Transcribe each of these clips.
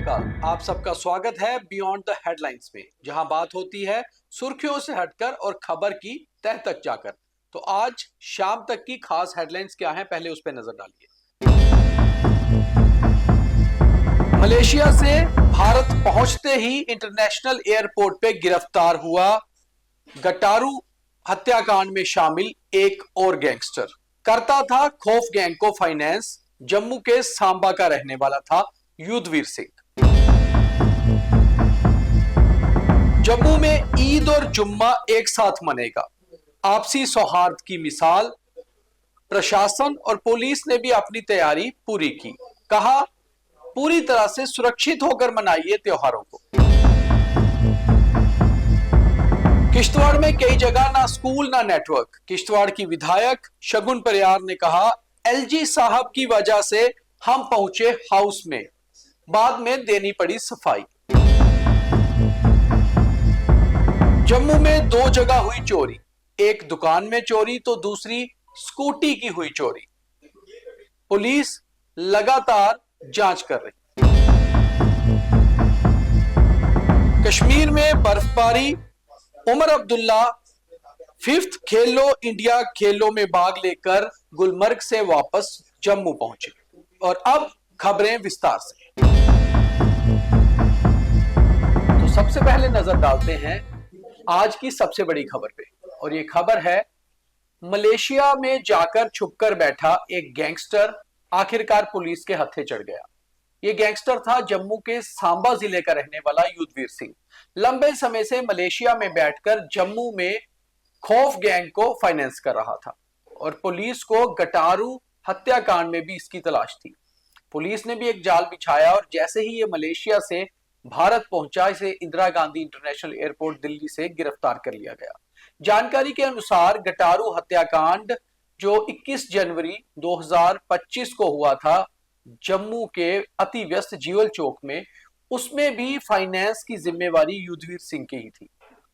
नमस्कार, आप सबका स्वागत है बियॉन्ड द हेडलाइंस में, जहां बात होती है सुर्खियों से हटकर और खबर की तह तक जाकर। तो आज शाम तक की खास हेडलाइंस क्या हैं, पहले उस पर नजर डालिए। मलेशिया से भारत पहुंचते ही इंटरनेशनल एयरपोर्ट पे गिरफ्तार हुआ गटारू हत्याकांड में शामिल एक और गैंगस्टर। करता था खौफ गैंग को फाइनेंस, जम्मू के सांबा का रहने वाला था युद्धवीर सिंह। जम्मू में ईद और जुम्मा एक साथ मनेगा, आपसी सौहार्द की मिसाल। प्रशासन और पुलिस ने भी अपनी तैयारी पूरी की, कहा पूरी तरह से सुरक्षित होकर मनाइए त्योहारों को। किश्तवाड़ में कई जगह ना स्कूल ना नेटवर्क। किश्तवाड़ की विधायक शगुन परियार ने कहा एलजी साहब की वजह से हम पहुंचे हाउस में, बाद में देनी पड़ी सफाई। जम्मू में दो जगह हुई चोरी, एक दुकान में चोरी तो दूसरी स्कूटी की हुई चोरी। पुलिस लगातार जांच कर रही। कश्मीर में बर्फबारी, उमर अब्दुल्ला 5th खेलो इंडिया खेलों में भाग लेकर गुलमर्ग से वापस जम्मू पहुंचे। और अब खबरें विस्तार से। तो सबसे पहले नजर डालते हैं आज की सबसे बड़ी खबर पे, और ये खबर है मलेशिया में जाकर छुपकर बैठा एक गैंगस्टर आखिरकार पुलिस के हत्थे चढ़ गया। ये गैंगस्टर था जम्मू के सांबा जिले का रहने वाला युद्धवीर सिंह। लंबे समय से मलेशिया में बैठकर जम्मू में खौफ गैंग को फाइनेंस कर रहा था और पुलिस को गटारू हत्याकांड में भी इसकी तलाश थी। पुलिस ने भी एक जाल बिछाया और जैसे ही ये मलेशिया से भारत पहुंचा, इसे इंदिरा गांधी इंटरनेशनल एयरपोर्ट दिल्ली से गिरफ्तार कर लिया गया। जानकारी के अनुसार गटारू हत्याकांड जो 21 जनवरी 2025 को हुआ था जम्मू के अति व्यस्त जीवल चौक में, उसमें भी फाइनेंस की जिम्मेवारी युद्धवीर सिंह की ही थी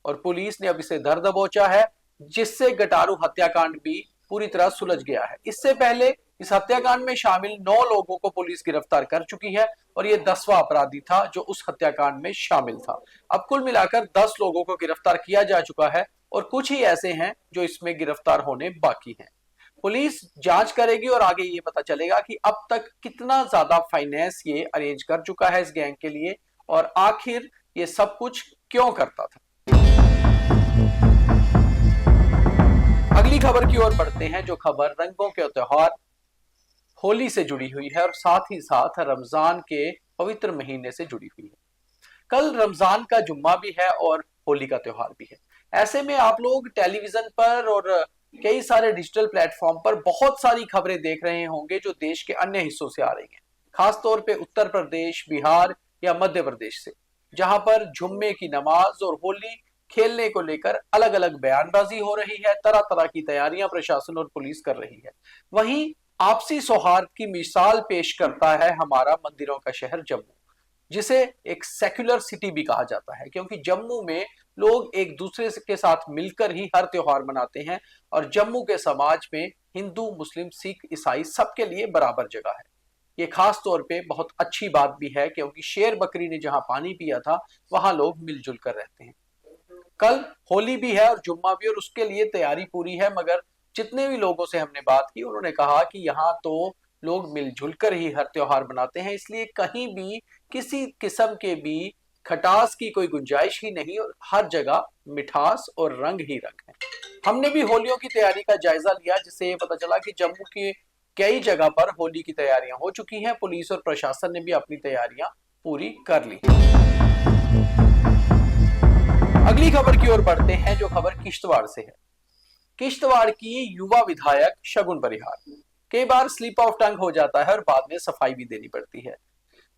और पुलिस ने अब इसे धर दबोचा है, जिससे गटारू हत्याकांड भी पूरी तरह सुलझ गया है। इससे पहले इस हत्याकांड में शामिल 9 लोगों को पुलिस गिरफ्तार कर चुकी है और यह 10वां अपराधी था जो उस हत्याकांड में शामिल था। अब कुल मिलाकर 10 लोगों को गिरफ्तार किया जा चुका है और कुछ ही ऐसे हैं जो इसमें गिरफ्तार होने बाकी हैं। पुलिस जांच करेगी और आगे ये पता चलेगा कि अब तक कितना ज्यादा फाइनेंस ये अरेंज कर चुका है इस गैंग के लिए और आखिर ये सब कुछ क्यों करता था। अगली खबर की ओर बढ़ते हैं, जो खबर रंगों के त्योहार होली से जुड़ी हुई है और साथ ही साथ रमजान के पवित्र महीने से जुड़ी हुई है। कल रमजान का जुम्मा भी है और होली का त्योहार भी है। ऐसे में आप लोग टेलीविजन पर और कई सारे डिजिटल प्लेटफॉर्म पर बहुत सारी खबरें देख रहे होंगे जो देश के अन्य हिस्सों से आ रही हैं, खासतौर पे उत्तर प्रदेश, बिहार या मध्य प्रदेश से, जहां पर जुम्मे की नमाज और होली खेलने को लेकर अलग अलग बयानबाजी हो रही है, तरह तरह की तैयारियां प्रशासन और पुलिस कर रही है। वहीं आपसी सौहार्द की मिसाल पेश करता है हमारा मंदिरों का शहर जम्मू, जिसे एक सेक्युलर सिटी भी कहा जाता है, क्योंकि जम्मू में लोग एक दूसरे के साथ मिलकर ही हर त्योहार मनाते हैं और जम्मू के समाज में हिंदू, मुस्लिम, सिख, ईसाई सबके लिए बराबर जगह है। ये खास तौर पे बहुत अच्छी बात भी है क्योंकि शेर बकरी ने जहां पानी पिया था वहां लोग मिलजुल कर रहते हैं। कल होली भी है और जुम्मा भी, और उसके लिए तैयारी पूरी है, मगर जितने भी लोगों से हमने बात की उन्होंने कहा कि यहाँ तो लोग मिलजुल कर ही हर त्योहार मनाते हैं, इसलिए कहीं भी किसी किस्म के भी खटास की कोई गुंजाइश ही नहीं और हर जगह मिठास और रंग ही रंग है। हमने भी होलियों की तैयारी का जायजा लिया, जिससे ये पता चला कि जम्मू की कई जगह पर होली की तैयारियां हो चुकी हैं। पुलिस और प्रशासन ने भी अपनी तैयारियां पूरी कर ली। अगली खबर की ओर बढ़ते हैं, जो खबर किश्तवाड़ से है। किश्तवाड़ की युवा विधायक शगुन परिहार कई बार स्लिप ऑफ टंग हो जाता है और बाद में सफाई भी देनी पड़ती है।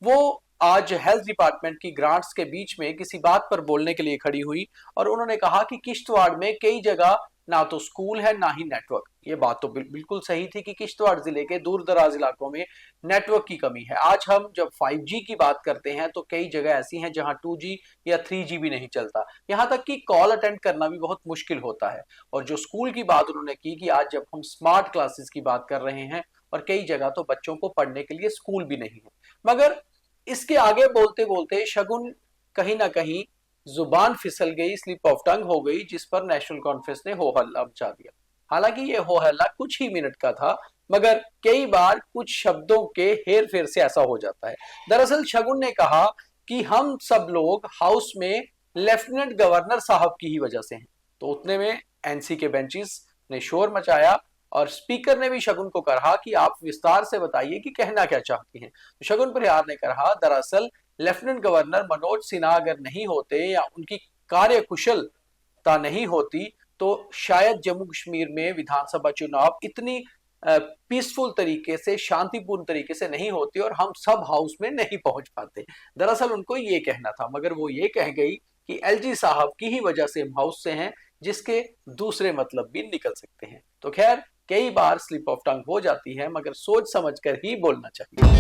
वो आज हेल्थ डिपार्टमेंट की ग्रांट्स के बीच में किसी बात पर बोलने के लिए खड़ी हुई और उन्होंने कहा कि किश्तवाड़ में कई जगह ना तो स्कूल है ना ही नेटवर्क। ये बात तो बिल्कुल सही थी कि किश्तवाड़ जिले के दूर दराज इलाकों में नेटवर्क की कमी है। आज हम जब 5G की बात करते हैं तो कई जगह ऐसी हैं जहां 2G या 3G भी नहीं चलता, यहां तक कि कॉल अटेंड करना भी बहुत मुश्किल होता है। और जो स्कूल की बात उन्होंने की कि आज जब हम स्मार्ट क्लासेस की बात कर रहे हैं और कई जगह तो बच्चों को पढ़ने के लिए स्कूल भी नहीं है, मगर इसके आगे बोलते बोलते शगुन कहीं ना कहीं जुबान फिसल गई, स्लिप ऑफ टंग हो गई, जिस पर नेशनल कॉन्फ्रेंस ने हो हल्ला मचा दिया। हालांकि ये हो हल्ला कुछ ही मिनट का था, मगर कई बार कुछ शब्दों के हेर फेर से ऐसा हो जाता है। दरअसल शगुन ने कहा कि हम सब लोग हाउस में लेफ्टिनेंट गवर्नर साहब की ही वजह से हैं। तो उतने में एनसी के बेंचेस ने शोर मचाया और स्पीकर ने भी शगुन को कहा कि आप विस्तार से बताइए कि कहना क्या चाहती हैं। तो शगुन परिहार ने कहा, दरअसल लेफ्टिनेंट गवर्नर मनोज सिन्हा अगर नहीं होते या उनकी कार्य कुशलता नहीं होती तो शायद जम्मू कश्मीर में विधानसभा चुनाव इतनी पीसफुल तरीके से, शांतिपूर्ण तरीके से नहीं होती और हम सब हाउस में नहीं पहुंच पाते। दरअसल उनको ये कहना था, मगर वो ये कह गई कि एलजी साहब की ही वजह से हम हाउस से हैं, जिसके दूसरे मतलब भी निकल सकते हैं। तो खैर, कई बार स्लिप ऑफ टंग हो जाती है, मगर सोच समझकर ही बोलना चाहिए।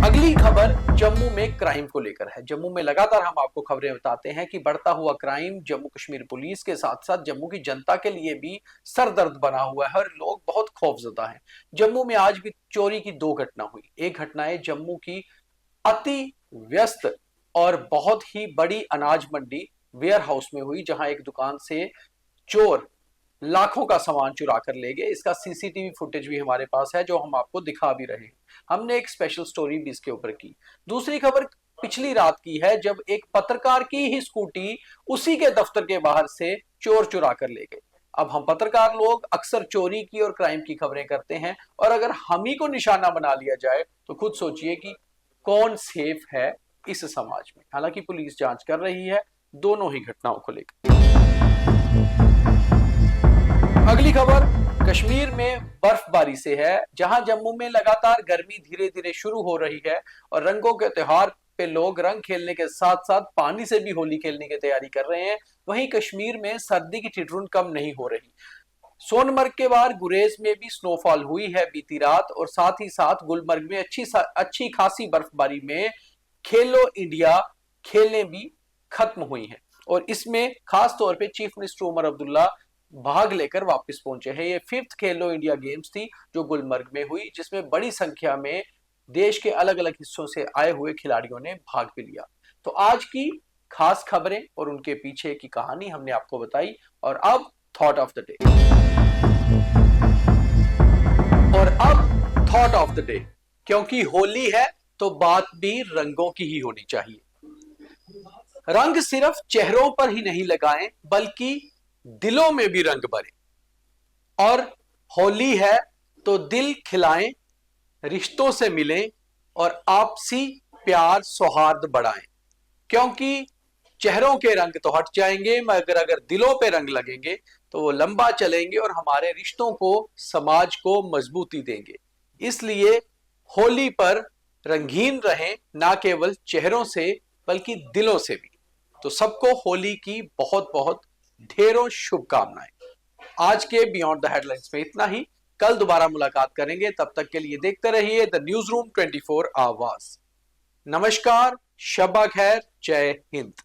अगली खबर जम्मू में क्राइम को लेकर है। जम्मू में लगातार हम आपको खबरें बताते हैं कि बढ़ता हुआ क्राइम जम्मू कश्मीर पुलिस के साथ साथ जम्मू की जनता के लिए भी सरदर्द बना हुआ है और लोग बहुत खौफजदा हैं। जम्मू में आज भी चोरी की 2 घटना हुई। एक घटना है जम्मू की अति व्यस्त और बहुत ही बड़ी अनाज मंडी वेयर हाउस में हुई, जहां एक दुकान से चोर लाखों का सामान चुरा कर ले गए। इसका सीसीटीवी फुटेज भी हमारे पास है, जो हम आपको दिखा भी रहे हैं। हमने एक स्पेशल स्टोरी भी इसके ऊपर की। दूसरी खबर पिछली रात की है, जब एक पत्रकार की ही स्कूटी उसी के दफ्तर के बाहर से चोर चुरा कर ले गए। अब हम पत्रकार लोग अक्सर चोरी की और क्राइम की खबरें करते हैं, और अगर हम ही को निशाना बना लिया जाए तो खुद सोचिए कि कौन सेफ है इस समाज में। हालांकि पुलिस जांच कर रही है दोनों ही घटनाओं को लेकर। अगली खबर कश्मीर में बर्फबारी से है, जहां जम्मू में लगातार गर्मी धीरे धीरे शुरू हो रही है और रंगों के त्योहार पे लोग रंग खेलने के साथ साथ पानी से भी होली खेलने की तैयारी कर रहे हैं। वहीं कश्मीर में सर्दी की ठिठुरन कम नहीं हो रही। सोनमर्ग के बाद गुरेज में भी स्नोफॉल हुई है बीती रात, और साथ ही साथ गुलमर्ग में अच्छी खासी बर्फबारी में खेलो इंडिया खेलें भी खत्म हुई हैं, और इसमें खास तौर पे चीफ मिनिस्टर उमर अब्दुल्ला भाग लेकर वापस पहुंचे हैं। ये 5th खेलो इंडिया गेम्स थी जो गुलमर्ग में हुई, जिसमें बड़ी संख्या में देश के अलग अलग हिस्सों से आए हुए खिलाड़ियों ने भाग भी लिया। तो आज की खास खबरें और उनके पीछे की कहानी हमने आपको बताई, और अब thought of the day. Thought of the day, क्योंकि होली है तो बात भी रंगों की ही होनी चाहिए। रंग सिर्फ चेहरों पर ही नहीं लगाएं, बल्कि दिलों में भी रंग भरें। और होली है तो दिल खिलाएं, रिश्तों से मिलें और आपसी प्यार सौहार्द बढ़ाएं। क्योंकि चेहरों के रंग तो हट जाएंगे, मगर अगर दिलों पे रंग लगेंगे तो वो लंबा चलेंगे और हमारे रिश्तों को, समाज को मजबूती देंगे। इसलिए होली पर रंगीन रहें, ना केवल चेहरों से बल्कि दिलों से भी। तो सबको होली की बहुत बहुत ढेरों शुभकामनाएं। आज के बियॉन्ड द हेडलाइंस में इतना ही। कल दोबारा मुलाकात करेंगे, तब तक के लिए देखते रहिए द न्यूज रूम 24 आवाज। नमस्कार, शब्बा खैर, जय हिंद।